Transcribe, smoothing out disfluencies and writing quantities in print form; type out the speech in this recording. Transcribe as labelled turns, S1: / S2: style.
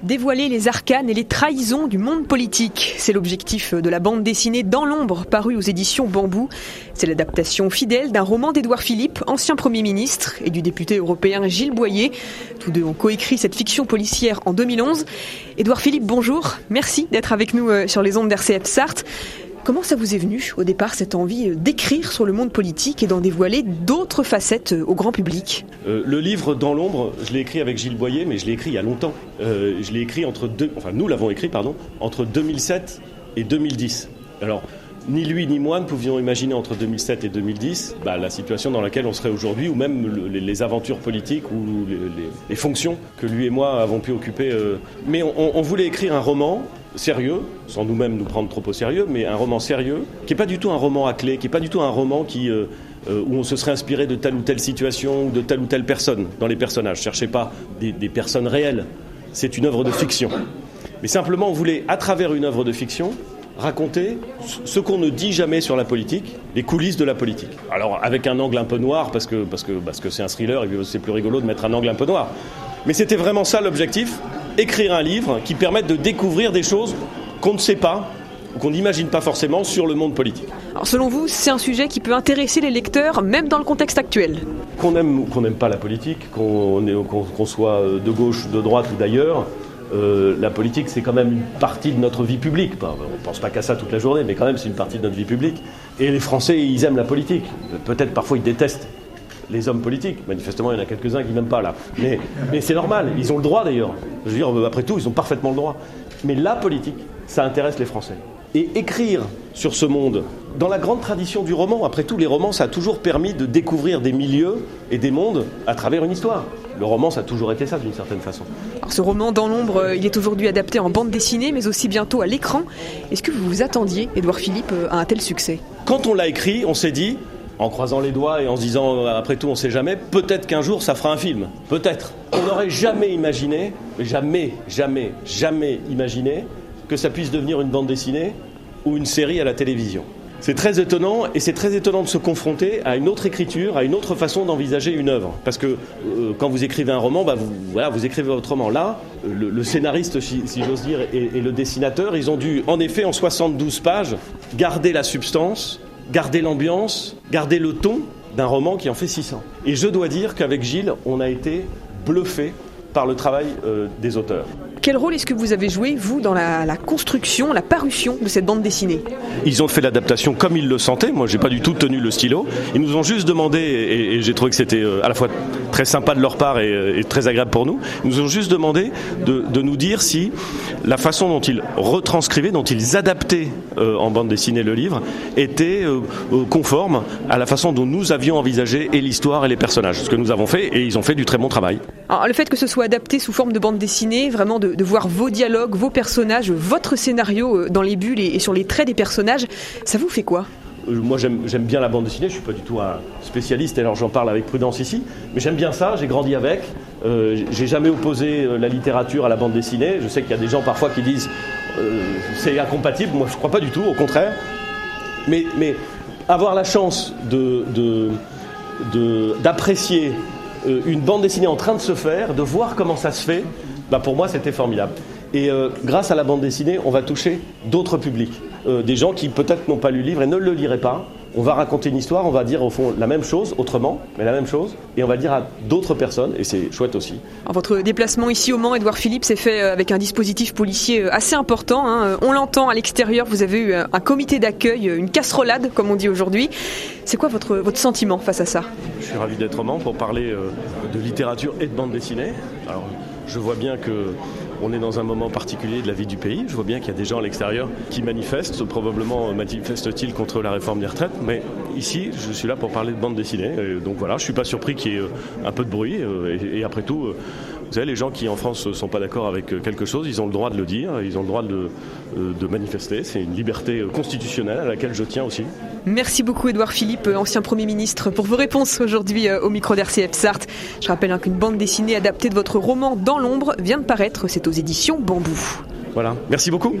S1: Dévoiler les arcanes et les trahisons du monde politique. C'est l'objectif de la bande dessinée Dans l'ombre, parue aux éditions Bambou. C'est l'adaptation fidèle d'un roman d'Édouard Philippe, ancien Premier ministre, et du député européen Gilles Boyer. Tous deux ont coécrit cette fiction policière en 2011. Édouard Philippe, bonjour. Merci d'être avec nous sur les ondes d'RCF Sarthe. Comment ça vous est venu au départ cette envie d'écrire sur le monde politique et d'en dévoiler d'autres facettes au grand public ?
S2: Le livre Dans l'ombre, je l'ai écrit avec Gilles Boyer, mais je l'ai écrit il y a longtemps. Je l'ai écrit nous l'avons écrit, entre 2007 et 2010. Alors, ni lui ni moi ne pouvions imaginer entre 2007 et 2010 la situation dans laquelle on serait aujourd'hui, ou même les aventures politiques ou les fonctions que lui et moi avons pu occuper. Mais on voulait écrire un roman sérieux, sans nous-mêmes nous prendre trop au sérieux, mais un roman sérieux, qui n'est pas du tout un roman à clé, qui n'est pas du tout un roman où on se serait inspiré de telle ou telle situation ou de telle ou telle personne dans les personnages. Cherchez pas des personnes réelles, c'est une œuvre de fiction. Mais simplement, on voulait, à travers une œuvre de fiction, raconter ce qu'on ne dit jamais sur la politique, les coulisses de la politique. Alors, avec un angle un peu noir, parce que c'est un thriller, et c'est plus rigolo de mettre un angle un peu noir. Mais c'était vraiment ça l'objectif, écrire un livre qui permette de découvrir des choses qu'on ne sait pas, ou qu'on n'imagine pas forcément sur le monde politique.
S1: Alors selon vous, c'est un sujet qui peut intéresser les lecteurs, même dans le contexte actuel ?
S2: Qu'on aime ou qu'on n'aime pas la politique, qu'on soit de gauche, de droite ou d'ailleurs, la politique, c'est quand même une partie de notre vie publique. On ne pense pas qu'à ça toute la journée, mais quand même, c'est une partie de notre vie publique. Et les Français, ils aiment la politique. Peut-être parfois, ils détestent les hommes politiques. Manifestement, il y en a quelques-uns qui n'aiment pas, là. Mais c'est normal. Ils ont le droit, d'ailleurs. Je veux dire, après tout, ils ont parfaitement le droit. Mais la politique, ça intéresse les Français. Et écrire sur ce monde, dans la grande tradition du roman, après tout, les romans, ça a toujours permis de découvrir des milieux et des mondes à travers une histoire. Le roman, ça a toujours été ça, d'une certaine façon.
S1: Alors, ce roman Dans l'ombre, il est aujourd'hui adapté en bande dessinée, mais aussi bientôt à l'écran. Est-ce que vous vous attendiez, Édouard Philippe, à un tel succès ?
S2: Quand on l'a écrit, on s'est dit, en croisant les doigts et en se disant, après tout, on ne sait jamais, peut-être qu'un jour, ça fera un film. Peut-être. On n'aurait jamais imaginé, jamais imaginé que ça puisse devenir une bande dessinée ou une série à la télévision. C'est très étonnant, et c'est très étonnant de se confronter à une autre écriture, à une autre façon d'envisager une œuvre. Parce que quand vous écrivez un roman, vous écrivez votre roman. Là, le scénariste, si j'ose dire, et le dessinateur, ils ont dû, en effet, en 72 pages, garder la substance, garder l'ambiance, garder le ton d'un roman qui en fait 600. Et je dois dire qu'avec Gilles, on a été bluffé par le travail des auteurs.
S1: Quel rôle est-ce que vous avez joué, vous, dans la construction, la parution de cette bande dessinée ?
S2: Ils ont fait l'adaptation comme ils le sentaient. Moi, j'ai pas du tout tenu le stylo. Ils nous ont juste demandé, et j'ai trouvé que c'était à la fois très sympa de leur part et très agréable pour nous, ils nous ont juste demandé de nous dire si la façon dont ils retranscrivaient, dont ils adaptaient en bande dessinée le livre, était conforme à la façon dont nous avions envisagé et l'histoire et les personnages. Ce que nous avons fait, et ils ont fait du très bon travail.
S1: Alors, le fait que ce soit adapté sous forme de bande dessinée, vraiment de voir vos dialogues, vos personnages, votre scénario dans les bulles et sur les traits des personnages, ça vous fait quoi ?
S2: Moi, j'aime bien la bande dessinée, je ne suis pas du tout un spécialiste, alors j'en parle avec prudence ici, mais j'aime bien ça, j'ai grandi avec, j'ai jamais opposé la littérature à la bande dessinée. Je sais qu'il y a des gens parfois qui disent c'est incompatible, moi je ne crois pas du tout, au contraire. Mais avoir la chance d'apprécier une bande dessinée en train de se faire, de voir comment ça se fait, pour moi c'était formidable. Et grâce à la bande dessinée, on va toucher d'autres publics. Des gens qui peut-être n'ont pas lu le livre et ne le liraient pas. On va raconter une histoire, on va dire au fond la même chose, autrement, mais la même chose, et on va le dire à d'autres personnes, et c'est chouette aussi.
S1: Alors, votre déplacement ici au Mans, Édouard Philippe, s'est fait avec un dispositif policier assez important. On l'entend à l'extérieur, vous avez eu un comité d'accueil, une casserolade, comme on dit aujourd'hui. C'est quoi votre sentiment face à ça ?
S2: Je suis ravi d'être au Mans pour parler de littérature et de bande dessinée. Alors, je vois bien qu'on est dans un moment particulier de la vie du pays. Je vois bien qu'il y a des gens à l'extérieur qui manifestent. Probablement manifestent-ils contre la réforme des retraites. Mais ici, je suis là pour parler de bande dessinée. Et donc voilà, je ne suis pas surpris qu'il y ait un peu de bruit. Et après tout, vous savez, les gens qui en France ne sont pas d'accord avec quelque chose, ils ont le droit de le dire. Ils ont le droit de manifester. C'est une liberté constitutionnelle à laquelle je tiens aussi.
S1: Merci beaucoup Édouard Philippe, ancien Premier ministre, pour vos réponses aujourd'hui au micro d'RCF Sarthe. Je rappelle qu'une bande dessinée adaptée de votre roman Dans l'ombre vient de paraître, c'est aux éditions Bambou.
S2: Voilà, merci beaucoup.